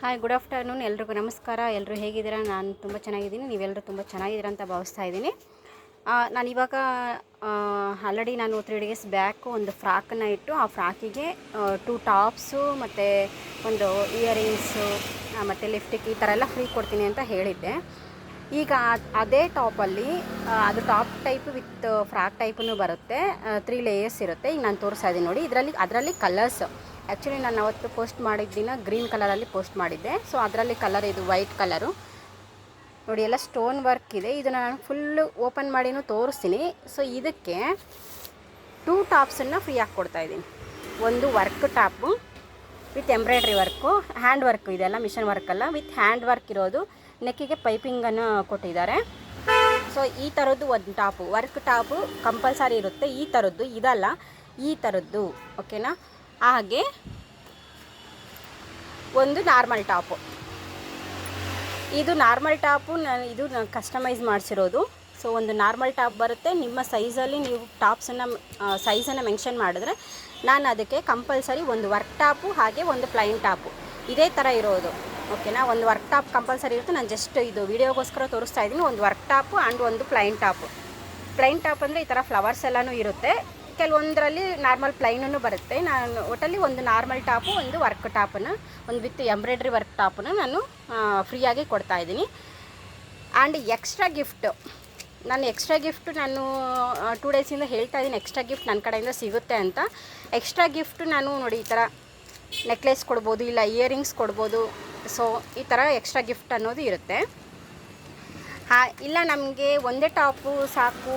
Hi, good afternoon. ಎಲ್ರಿಗೂ ನಮಸ್ಕಾರ. ಎಲ್ಲರೂ ಹೇಗಿದ್ದೀರಾ? ನಾನು ತುಂಬ ಚೆನ್ನಾಗಿದ್ದೀನಿ. ನೀವೆಲ್ಲರೂ ತುಂಬ ಚೆನ್ನಾಗಿದ್ದೀರಾ ಅಂತ ಭಾವಿಸ್ತಾ ಇದ್ದೀನಿ. ನಾನಿವಾಗ ಆಲ್ರೆಡಿ ನಾನು 3 ಡೇಸ್ ಬ್ಯಾಕು ಒಂದು ಫ್ರಾಕನ್ನು ಇಟ್ಟು ಆ ಫ್ರಾಕಿಗೆ 2 ಟಾಪ್ಸು ಮತ್ತು ಒಂದು ಇಯರಿಂಗ್ಸು ಮತ್ತು ಲಿಫ್ಟಿಕ್ ಈ ಥರ ಎಲ್ಲ ಫ್ರೀ ಕೊಡ್ತೀನಿ ಅಂತ ಹೇಳಿದ್ದೆ. ಈಗ ಅದೇ ಟಾಪಲ್ಲಿ ಅದು top type with frock type ಬರುತ್ತೆ. 3 ಲೇಯರ್ಸ್ ಇರುತ್ತೆ. ಈಗ ನಾನು ತೋರಿಸ್ತಾ ಇದ್ದೀನಿ ನೋಡಿ. ಅದರಲ್ಲಿ ಕಲರ್ಸ್ ಆ್ಯಕ್ಚುಲಿ ನಾನು ಅವತ್ತು ಪೋಸ್ಟ್ ಮಾಡಿದ್ದಿನ ಗ್ರೀನ್ ಕಲರಲ್ಲಿ ಪೋಸ್ಟ್ ಮಾಡಿದ್ದೆ. ಸೊ ಅದರಲ್ಲಿ ಕಲರ್ ಇದು ವೈಟ್ ಕಲರು ನೋಡಿ, ಎಲ್ಲ ಸ್ಟೋನ್ ವರ್ಕ್ ಇದೆ. ಇದನ್ನು ನಾನು ಫುಲ್ಲು ಓಪನ್ ಮಾಡಿನೂ ತೋರಿಸ್ತೀನಿ. ಸೊ ಇದಕ್ಕೆ 2 ಟಾಪ್ಸನ್ನು ಫ್ರೀಯಾಗಿ ಕೊಡ್ತಾಯಿದ್ದೀನಿ. ಒಂದು work top with embroidery work, hand work ಇದೆಲ್ಲ ಮಿಷನ್ ವರ್ಕಲ್ಲ, ವಿತ್ ಹ್ಯಾಂಡ್ ವರ್ಕ್ ಇರೋದು. ನೆಕ್ಕಿಗೆ ಪೈಪಿಂಗನ್ನು ಕೊಟ್ಟಿದ್ದಾರೆ. ಸೊ ಈ ಥರದ್ದು ಒಂದು ಟಾಪು, ವರ್ಕ್ ಟಾಪು ಕಂಪಲ್ಸರಿ ಇರುತ್ತೆ. ಈ ಥರದ್ದು ಇದಲ್ಲ, ಈ ಥರದ್ದು ಓಕೆನಾ. ಹಾಗೆ ಒಂದು ನಾರ್ಮಲ್ ಟಾಪು, ಇದು ನಾರ್ಮಲ್ ಟಾಪು ಇದು ನಾನು ಕಸ್ಟಮೈಸ್ ಮಾಡಿಸಿರೋದು. ಸೊ ಒಂದು ನಾರ್ಮಲ್ ಟಾಪ್ ಬರುತ್ತೆ. ನಿಮ್ಮ ಸೈಜಲ್ಲಿ ನೀವು ಸೈಜನ್ನು ಮೆನ್ಷನ್ ಮಾಡಿದ್ರೆ ನಾನು ಅದಕ್ಕೆ ಕಂಪಲ್ಸರಿ ಒಂದು ವರ್ಕ್ ಟಾಪು ಹಾಗೆ ಒಂದು ಪ್ಲೈನ್ ಟಾಪು ಇದೇ ಥರ ಇರೋದು ಓಕೆನಾ. ಒಂದು ವರ್ಕ್ ಟಾಪ್ ಕಂಪಲ್ಸರಿ ಇರುತ್ತೆ. ನಾನು ಜಸ್ಟ್ ಇದು ವಿಡಿಯೋಗೋಸ್ಕರ ತೋರಿಸ್ತಾ ಇದ್ದೀನಿ. ಒಂದು ವರ್ಕ್ ಟಾಪು ಆ್ಯಂಡ್ ಒಂದು ಪ್ಲೈನ್ ಟಾಪು. ಪ್ಲೈನ್ ಟಾಪ್ ಅಂದರೆ ಈ ಥರ ಫ್ಲವರ್ಸ್ ಎಲ್ಲನೂ ಇರುತ್ತೆ. ಕೆಲವೊಂದರಲ್ಲಿ ನಾರ್ಮಲ್ ಪ್ಲೈನೂ ಬರುತ್ತೆ. ನಾನು ಒಟ್ಟಲ್ಲಿ ಒಂದು ನಾರ್ಮಲ್ ಟಾಪು, ಒಂದು ವರ್ಕ್ ಟಾಪನ್ನು, ಒಂದು ವಿತ್ ಎಂಬ್ರಾಯ್ಡ್ರಿ ವರ್ಕ್ ಟಾಪನ್ನು ನಾನು ಫ್ರೀಯಾಗಿ ಕೊಡ್ತಾಯಿದ್ದೀನಿ. ಆ್ಯಂಡ್ ಎಕ್ಸ್ಟ್ರಾ ಗಿಫ್ಟು ನಾನು 2 ಡೇಸಿಂದ ಹೇಳ್ತಾ ಇದ್ದೀನಿ ಎಕ್ಸ್ಟ್ರಾ ಗಿಫ್ಟ್ ನನ್ನ ಕಡೆಯಿಂದ ಸಿಗುತ್ತೆ ಅಂತ. ಎಕ್ಸ್ಟ್ರಾ ಗಿಫ್ಟು ನಾನು ನೋಡಿ ಈ ಥರ ನೆಕ್ಲೆಸ್ ಕೊಡ್ಬೋದು, ಇಲ್ಲ ಇಯರಿಂಗ್ಸ್ ಕೊಡ್ಬೋದು. ಸೊ ಈ ಥರ ಎಕ್ಸ್ಟ್ರಾ ಗಿಫ್ಟ್ ಅನ್ನೋದು ಇರುತ್ತೆ. ಇಲ್ಲ ನಮಗೆ ಒಂದೇ ಟಾಪು ಸಾಕು,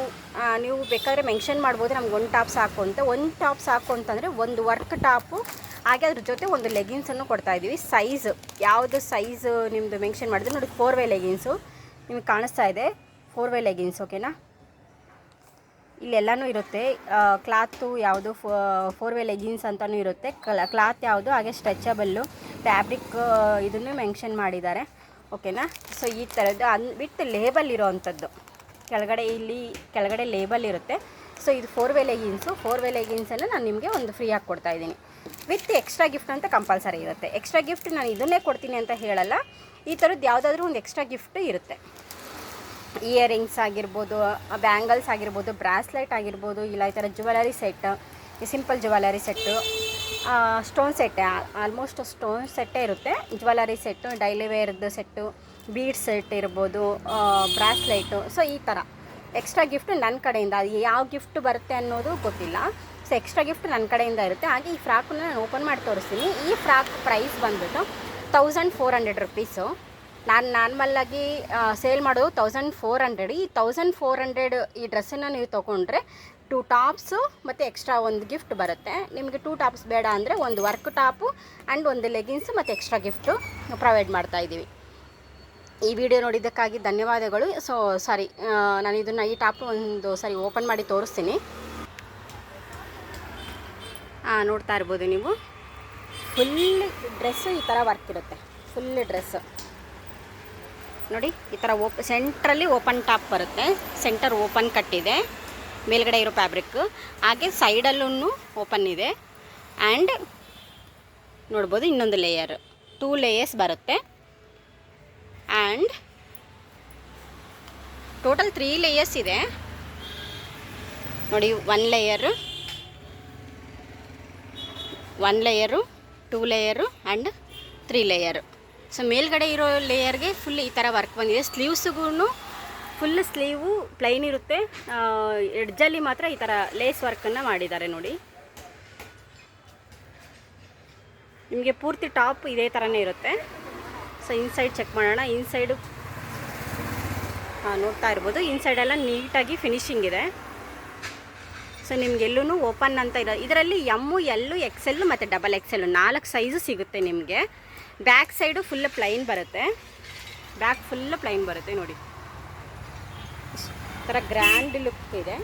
ನೀವು ಬೇಕಾದರೆ ಮೆನ್ಷನ್ ಮಾಡ್ಬೋದು ನಮ್ಗೆ ಒಂದು ಟಾಪ್ ಸಾಕು ಅಂತ. ಒಂದು ಟಾಪ್ ಸಾಕು ಅಂತಂದರೆ ಒಂದು ವರ್ಕ್ ಟಾಪು ಹಾಗೆ ಅದ್ರ ಜೊತೆ ಒಂದು ಲೆಗಿನ್ಸನ್ನು ಕೊಡ್ತಾಯಿದ್ದೀವಿ. ಸೈಜ್ ಯಾವುದು ಸೈಜ್ ನಿಮ್ಮದು ಮೆನ್ಷನ್ ಮಾಡಿದ್ರೆ ನೋಡಿ, 4 ವೇ ಲೆಗಿನ್ಸು ನಿಮಗೆ ಕಾಣಿಸ್ತಾ ಇದೆ. 4 ವೇ ಲೆಗಿನ್ಸ್ ಓಕೆನಾ. ಇಲ್ಲೆಲ್ಲನೂ ಇರುತ್ತೆ. ಕ್ಲಾತು ಯಾವುದು 4 ವೇ ಲೆಗಿನ್ಸ್ ಅಂತಲೂ ಇರುತ್ತೆ. ಕ್ಲಾತ್ ಯಾವುದು ಹಾಗೆ ಸ್ಟ್ರೆಚಬಲ್ಲು ಫ್ಯಾಬ್ರಿಕ್ ಇದನ್ನು ಮೆನ್ಷನ್ ಮಾಡಿದ್ದಾರೆ ಓಕೆನಾ. ಸೊ ಈ ಥರದ್ದು ವಿತ್ ಲೇಬಲ್ ಇರೋವಂಥದ್ದು, ಕೆಳಗಡೆ ಲೇಬಲ್ ಇರುತ್ತೆ. ಸೊ ಇದು 4 ವೇ ಲೆಗಿನ್ಸು. 4 ವೇ ಲೆಗಿನ್ಸನ್ನು ನಾನು ನಿಮಗೆ ಒಂದು ಫ್ರೀಯಾಗಿ ಕೊಡ್ತಾಯಿದ್ದೀನಿ. ವಿತ್ ಎಕ್ಸ್ಟ್ರಾ ಗಿಫ್ಟ್ ಅಂತ ಕಂಪಲ್ಸರಿ ಇರುತ್ತೆ. ಎಕ್ಸ್ಟ್ರಾ ಗಿಫ್ಟ್ ನಾನು ಇದನ್ನೇ ಕೊಡ್ತೀನಿ ಅಂತ ಹೇಳಲ್ಲ. ಈ ಥರದ್ದು ಯಾವುದಾದ್ರೂ ಒಂದು ಎಕ್ಸ್ಟ್ರಾ ಗಿಫ್ಟು ಇರುತ್ತೆ. ಇಯರಿಂಗ್ಸ್ ಆಗಿರ್ಬೋದು, ಬ್ಯಾಂಗಲ್ಸ್ ಆಗಿರ್ಬೋದು, ಬ್ರಾಸ್ಲೆಟ್ ಆಗಿರ್ಬೋದು, ಇಲ್ಲ ಈ ಥರ jewellery set, simple jewellery set, stone ಸೆಟ್ಟೆ, ಆಲ್ಮೋಸ್ಟ್ ಸ್ಟೋನ್ ಸೆಟ್ಟೇ ಇರುತ್ತೆ. ಜ್ಯುವೆಲರಿ ಸೆಟ್ಟು, ಡೈಲಿ ವೇರ್ದು ಸೆಟ್ಟು, ಬೀಡ್ ಸೆಟ್ ಇರ್ಬೋದು, ಬ್ರಾಸ್ಲೈಟು. ಸೊ ಈ ಥರ ಎಕ್ಸ್ಟ್ರಾ ಗಿಫ್ಟ್ ನನ್ನ ಕಡೆಯಿಂದ. ಯಾವ ಗಿಫ್ಟ್ ಬರುತ್ತೆ ಅನ್ನೋದು ಗೊತ್ತಿಲ್ಲ. ಸೊ ಎಕ್ಸ್ಟ್ರಾ ಗಿಫ್ಟ್ ನನ್ನ ಕಡೆಯಿಂದ ಇರುತ್ತೆ. ಹಾಗೆ ಈ ಫ್ರಾಕನ್ನು ನಾನು ಓಪನ್ ಮಾಡಿ ತೋರಿಸ್ತೀನಿ. ಈ ಫ್ರಾಕ್ ಪ್ರೈಸ್ ಬಂದ್ಬಿಟ್ಟು 1400 ರುಪೀಸು. ನಾನು ನಾರ್ಮಲ್ಲಾಗಿ ಸೇಲ್ ಮಾಡೋದು 1400. ಈ 1400 ಈ ಡ್ರೆಸ್ಸನ್ನು ನೀವು ತೊಗೊಂಡ್ರೆ 2 ಟಾಪ್ಸು ಮತ್ತು ಎಕ್ಸ್ಟ್ರಾ ಒಂದು ಗಿಫ್ಟ್ ಬರುತ್ತೆ. ನಿಮಗೆ 2 ಟಾಪ್ಸ್ ಬೇಡ ಅಂದರೆ ಒಂದು ವರ್ಕ್ ಟಾಪು ಆ್ಯಂಡ್ ಒಂದು ಲೆಗಿನ್ಸು ಮತ್ತು ಎಕ್ಸ್ಟ್ರಾ ಗಿಫ್ಟು ಪ್ರೊವೈಡ್ ಮಾಡ್ತಾಯಿದ್ದೀವಿ. ಈ ವಿಡಿಯೋ ನೋಡಿದ್ದಕ್ಕಾಗಿ ಧನ್ಯವಾದಗಳು. ಸೊ ಸಾರಿ, ನಾನು ಈ ಟಾಪು ಒಂದು ಸಾರಿ ಓಪನ್ ಮಾಡಿ ತೋರಿಸ್ತೀನಿ. ನೋಡ್ತಾ ಇರ್ಬೋದು ನೀವು. ಫುಲ್ ಡ್ರೆಸ್ಸು ಈ ಥರ ವರ್ಕ್ ಇರುತ್ತೆ. ಫುಲ್ ಡ್ರೆಸ್ಸು ನೋಡಿ ಈ ಥರ ಸೆಂಟ್ರಲ್ಲಿ ಓಪನ್ ಟಾಪ್ ಬರುತ್ತೆ. ಸೆಂಟರ್ ಓಪನ್ ಕಟ್ಟಿದೆ, ಮೇಲ್ಗಡೆ ಇರೋ ಫ್ಯಾಬ್ರಿಕ್. ಹಾಗೆ ಸೈಡಲ್ಲೂ ಓಪನ್ ಇದೆ. ಆ್ಯಂಡ್ ನೋಡ್ಬೋದು ಇನ್ನೊಂದು ಲೇಯರ್, 2 ಲೇಯರ್ಸ್ ಬರುತ್ತೆ. ಆ್ಯಂಡ್ ಟೋಟಲ್ 3 ಲೇಯರ್ಸ್ ಇದೆ ನೋಡಿ. 1 layer, 2 layer and 3 layer. So ಮೇಲ್ಗಡೆ ಇರೋ ಲೇಯರ್ಗೆ ಫುಲ್ ಈ ಥರ ವರ್ಕ್ ಬಂದಿದೆ. ಸ್ಲೀವ್ಸ್ಗೂ ಫುಲ್ ಸ್ಲೀವು ಪ್ಲೈನ್ ಇರುತ್ತೆ. ಎಡ್ಜಲ್ಲಿ ಮಾತ್ರ ಈ ಥರ ಲೇಸ್ ವರ್ಕನ್ನು ಮಾಡಿದ್ದಾರೆ ನೋಡಿ. ನಿಮಗೆ ಪೂರ್ತಿ ಟಾಪ್ ಇದೇ ಥರನೇ ಇರುತ್ತೆ. ಸೊ ಇನ್ಸೈಡ್ ಚೆಕ್ ಮಾಡೋಣ. ಇನ್ಸೈಡು ನೋಡ್ತಾ ಇರ್ಬೋದು. ಇನ್ಸೈಡೆಲ್ಲ ನೀಟಾಗಿ ಫಿನಿಶಿಂಗ್ ಇದೆ. ಸೊ ನಿಮಗೆಲ್ಲೂ ಓಪನ್ ಅಂತ ಇರೋ ಇದರಲ್ಲಿ ಎಮ್ಮು, ಎಲ್ಲು, XL ಮತ್ತು XXL 4 ಸೈಜು ಸಿಗುತ್ತೆ ನಿಮಗೆ. ಬ್ಯಾಕ್ ಸೈಡು ಫುಲ್ ಪ್ಲೈನ್ ಬರುತ್ತೆ. ಬ್ಯಾಕ್ ಫುಲ್ ಪ್ಲೈನ್ ಬರುತ್ತೆ ನೋಡಿ. ಈ ಥರ ಗ್ರ್ಯಾಂಡ್ ಲುಕ್ ಇದೆ.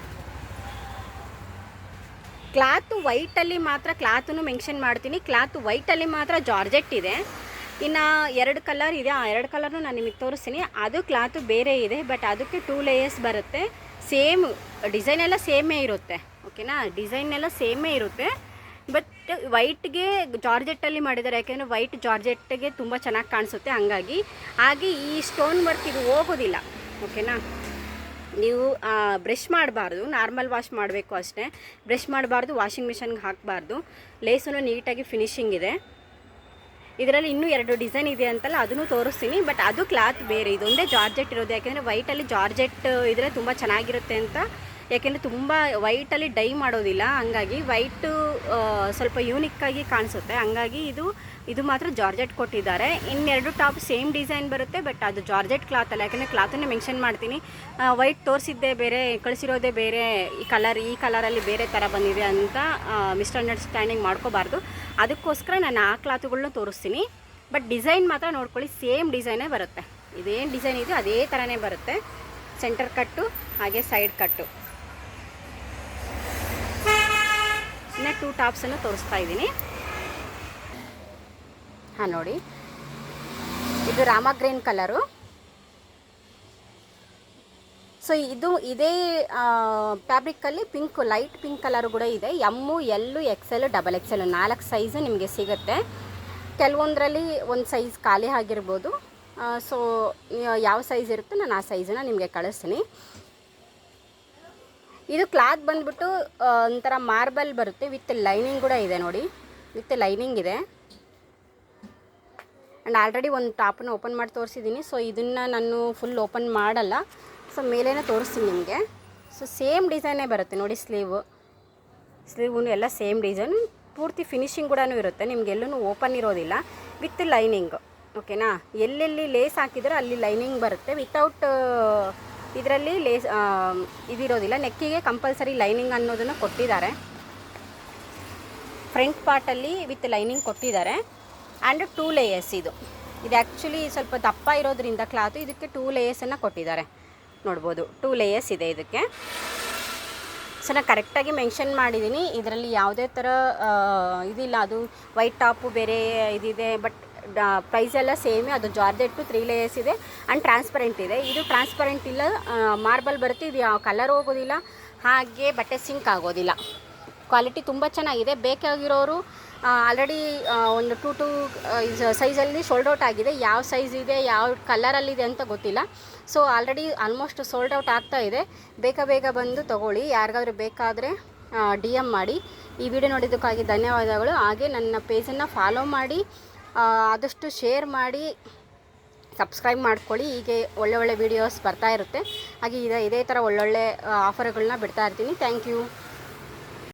ಕ್ಲಾತು ವೈಟಲ್ಲಿ ಮಾತ್ರ, ಕ್ಲಾತನ್ನು ಮೆನ್ಷನ್ ಮಾಡ್ತೀನಿ, ಕ್ಲಾತು ವೈಟಲ್ಲಿ ಮಾತ್ರ ಜಾರ್ಜೆಟ್ ಇದೆ. ಇನ್ನು 2 ಕಲರ್ ಇದೆ. ಆ 2 ಕಲರ್ನು ನಾನು ನಿಮಗೆ ತೋರಿಸ್ತೀನಿ. ಅದು ಕ್ಲಾತು ಬೇರೆ ಇದೆ, ಬಟ್ ಅದಕ್ಕೆ 2 ಲೇಯರ್ಸ್ ಬರುತ್ತೆ. ಸೇಮ್ ಡಿಸೈನ್ ಎಲ್ಲ ಸೇಮೇ ಇರುತ್ತೆ ಓಕೆನಾ. ಡಿಸೈನ್ ಎಲ್ಲ ಸೇಮೇ ಇರುತ್ತೆ. ಬಟ್ ವೈಟ್ಗೆ ಜಾರ್ಜೆಟ್ಟಲ್ಲಿ ಮಾಡಿದ್ದಾರೆ, ಯಾಕೆಂದರೆ ವೈಟ್ ಜಾರ್ಜೆಟ್ಗೆ ತುಂಬ ಚೆನ್ನಾಗಿ ಕಾಣಿಸುತ್ತೆ. ಹಂಗಾಗಿ ಹಾಗೆ ಈ ಸ್ಟೋನ್ ವರ್ಕ್ ಇದು ಹೋಗೋದಿಲ್ಲ. ಓಕೆನಾ, ನೀವು ಬ್ರಷ್ ಮಾಡಬಾರ್ದು, ನಾರ್ಮಲ್ ವಾಶ್ ಮಾಡಬೇಕು ಅಷ್ಟೇ. ಬ್ರಷ್ ಮಾಡಬಾರ್ದು, ವಾಷಿಂಗ್ ಮಿಷನ್ಗೆ ಹಾಕಬಾರ್ದು. ಲೇಸೂ ನೀಟಾಗಿ ಫಿನಿಶಿಂಗ್ ಇದೆ. ಇದರಲ್ಲಿ ಇನ್ನೂ 2 ಡಿಸೈನ್ ಇದೆ ಅಂತಲ್ಲ, ಅದನ್ನು ತೋರಿಸ್ತೀನಿ. ಬಟ್ ಅದು ಕ್ಲಾತ್ ಬೇರೆ, ಇದೊಂದೇ ಜಾರ್ಜೆಟ್ ಇರೋದು. ಯಾಕೆಂದರೆ ವೈಟಲ್ಲಿ ಜಾರ್ಜೆಟ್ ಇದ್ದರೆ ತುಂಬ ಚೆನ್ನಾಗಿರುತ್ತೆ ಅಂತ. ಯಾಕೆಂದರೆ ತುಂಬ ವೈಟಲ್ಲಿ ಡೈ ಮಾಡೋದಿಲ್ಲ, ಹಂಗಾಗಿ ವೈಟು ಸ್ವಲ್ಪ ಯೂನಿಕ್ಕಾಗಿ ಕಾಣಿಸುತ್ತೆ. ಹಂಗಾಗಿ ಇದು ಮಾತ್ರ ಜಾರ್ಜೆಟ್ ಕೊಟ್ಟಿದ್ದಾರೆ. ಇನ್ನೆರಡು ಟಾಪ್ ಸೇಮ್ ಡಿಸೈನ್ ಬರುತ್ತೆ, ಬಟ್ ಅದು ಜಾರ್ಜೆಟ್ ಕ್ಲಾತ್ ಅಲ್ಲ. ಯಾಕೆಂದರೆ ಕ್ಲಾತನ್ನೇ ಮೆನ್ಷನ್ ಮಾಡ್ತೀನಿ. ವೈಟ್ ತೋರಿಸಿದ್ದೇ ಬೇರೆ, ಕಳಿಸಿರೋದೇ ಬೇರೆ, ಈ ಕಲರಲ್ಲಿ ಬೇರೆ ಥರ ಬಂದಿದೆ ಅಂತ ಮಿಸ್ಅಂಡರ್ಸ್ಟ್ಯಾಂಡಿಂಗ್ ಮಾಡ್ಕೋಬಾರ್ದು. ಅದಕ್ಕೋಸ್ಕರ ನಾನು ಆ ಕ್ಲಾತುಗಳನ್ನ ತೋರಿಸ್ತೀನಿ. ಬಟ್ ಡಿಸೈನ್ ಮಾತ್ರ ನೋಡ್ಕೊಳ್ಳಿ, ಸೇಮ್ ಡಿಸೈನೇ ಬರುತ್ತೆ. ಇದೇನು ಡಿಸೈನ್ ಇದೆಯೋ ಅದೇ ಥರನೇ ಬರುತ್ತೆ. ಸೆಂಟರ್ ಕಟ್ಟು ಹಾಗೆ ಸೈಡ್ ಕಟ್ಟು. ಇನ್ನು 2 ಟಾಪ್ಸನ್ನು ತೋರಿಸ್ತಾ ಇದ್ದೀನಿ. ಹಾಂ ನೋಡಿ, ಇದು ರಾಮ ಗ್ರೀನ್ ಕಲರು. ಸೊ ಇದೇ ಫ್ಯಾಬ್ರಿಕ್ಕಲ್ಲಿ ಪಿಂಕ್, ಲೈಟ್ ಪಿಂಕ್ ಕಲರು ಕೂಡ ಇದೆ. ಎಮ್ಮು, ಎಲ್ಲು, XL, XXL 4 ಸೈಜು ನಿಮಗೆ ಸಿಗುತ್ತೆ. ಕೆಲವೊಂದರಲ್ಲಿ ಒಂದು ಸೈಜ್ ಖಾಲಿ ಆಗಿರ್ಬೋದು. ಸೊ ಯಾವ ಸೈಜ್ ಇರುತ್ತೆ ನಾನು ಆ ಸೈಜನ್ನು ನಿಮಗೆ ಕಳಿಸ್ತೀನಿ. ಇದು ಕ್ಲಾತ್ ಬಂದ್ಬಿಟ್ಟು ಒಂಥರ ಮಾರ್ಬಲ್ ಬರುತ್ತೆ, ವಿತ್ ಲೈನಿಂಗ್ ಕೂಡ ಇದೆ ನೋಡಿ, ವಿತ್ ಲೈನಿಂಗ್ ಇದೆ. ಆ್ಯಂಡ್ ಆಲ್ರೆಡಿ ಒಂದು ಟಾಪನ್ನು ಓಪನ್ ಮಾಡಿ ತೋರಿಸಿದ್ದೀನಿ. ಸೊ ಇದನ್ನು ನಾನು ಫುಲ್ ಓಪನ್ ಮಾಡಲ್ಲ, ಸೊ ಮೇಲೇ ತೋರಿಸ್ತೀನಿ ನಿಮಗೆ. ಸೊ ಸೇಮ್ ಡಿಸೈನೇ ಬರುತ್ತೆ ನೋಡಿ, ಸ್ಲೀವು ಎಲ್ಲ ಸೇಮ್ ಡಿಸೈನ್. ಪೂರ್ತಿ ಫಿನಿಶಿಂಗ್ ಕೂಡ ಇರುತ್ತೆ, ನಿಮಗೆಲ್ಲೂ ಓಪನ್ ಇರೋದಿಲ್ಲ, ವಿತ್ ಲೈನಿಂಗ್. ಓಕೆನಾ, ಎಲ್ಲೆಲ್ಲಿ ಲೇಸ್ ಹಾಕಿದ್ರೆ ಅಲ್ಲಿ ಲೈನಿಂಗ್ ಬರುತ್ತೆ. ವಿತೌಟ್ ಇದರಲ್ಲಿ ಇದಿರೋದಿಲ್ಲ. ನೆಕ್ಕಿಗೆ ಕಂಪಲ್ಸರಿ ಲೈನಿಂಗ್ ಅನ್ನೋದನ್ನು ಕೊಟ್ಟಿದ್ದಾರೆ. ಫ್ರಂಟ್ ಪಾರ್ಟಲ್ಲಿ ವಿತ್ ಲೈನಿಂಗ್ ಕೊಟ್ಟಿದ್ದಾರೆ. ಆ್ಯಂಡ್ 2 ಲೇಯರ್ಸ್ ಇದು ಆ್ಯಕ್ಚುಲಿ ಸ್ವಲ್ಪ ದಪ್ಪ ಇರೋದ್ರಿಂದ ಕ್ಲಾತು ಇದಕ್ಕೆ 2 ಲೇಯರ್ಸನ್ನು ಕೊಟ್ಟಿದ್ದಾರೆ. ನೋಡ್ಬೋದು 2 ಲೇಯರ್ಸ್ ಇದೆ ಇದಕ್ಕೆ. ಸೊ ನಾನು ಕರೆಕ್ಟಾಗಿ ಮೆನ್ಷನ್ ಮಾಡಿದ್ದೀನಿ. ಇದರಲ್ಲಿ ಯಾವುದೇ ಥರ ಇದಿಲ್ಲ, ಅದು ವೈಟ್ ಟಾಪು ಬೇರೆ ಇದಿದೆ. ಬಟ್ ಪ್ರೈಸ್ ಎಲ್ಲ ಸೇಮೇ. ಅದು ಜಾರ್ಜೆಟ್ಟು 3 ಲೇಯರ್ಸ್ ಇದೆ. ಆ್ಯಂಡ್ ಟ್ರಾನ್ಸ್ಪರೆಂಟ್ ಇದೆ. ಇದು ಟ್ರಾನ್ಸ್ಪರೆಂಟ್ ಇಲ್ಲ, ಮಾರ್ಬಲ್ ಬರುತ್ತೆ. ಇದು ಯಾವ ಕಲರ್ ಹೋಗೋದಿಲ್ಲ, ಹಾಗೆ ಬಟ್ಟೆ ಸಿಂಕ್ ಆಗೋದಿಲ್ಲ. ಕ್ವಾಲಿಟಿ ತುಂಬ ಚೆನ್ನಾಗಿದೆ. ಬೇಕಾಗಿರೋರು ಆಲ್ರೆಡಿ ಒಂದು 2 ಸೈಜಲ್ಲಿ ಸೋಲ್ಡ್ ಔಟ್ ಆಗಿದೆ. ಯಾವ ಸೈಜ್ ಇದೆ, ಯಾವ ಕಲರಲ್ಲಿದೆ ಅಂತ ಗೊತ್ತಿಲ್ಲ. So already almost sold out ಆಗ್ತಾ ಇದೆ. ಬೇಗ ಬಂದು ತೊಗೊಳ್ಳಿ. ಯಾರಿಗಾದ್ರೂ ಬೇಕಾದರೆ DM ಮಾಡಿ. ಈ ವಿಡಿಯೋ ನೋಡಿದ್ದಕ್ಕಾಗಿ ಧನ್ಯವಾದಗಳು. ಹಾಗೆ ನನ್ನ ಪೇಜನ್ನು ಫಾಲೋ ಮಾಡಿ, ಆದಷ್ಟು ಶೇರ್ ಮಾಡಿ, ಸಬ್ಸ್ಕ್ರೈಬ್ ಮಾಡ್ಕೊಳ್ಳಿ. ಹೀಗೆ ಒಳ್ಳೆ ವೀಡಿಯೋಸ್ ಬರ್ತಾ ಇರುತ್ತೆ. ಹಾಗೆ ಇದೇ ಥರ ಒಳ್ಳೊಳ್ಳೆ ಆಫರ್ಗಳನ್ನ ಬಿಡ್ತಾ ಇರ್ತೀನಿ. Thank you.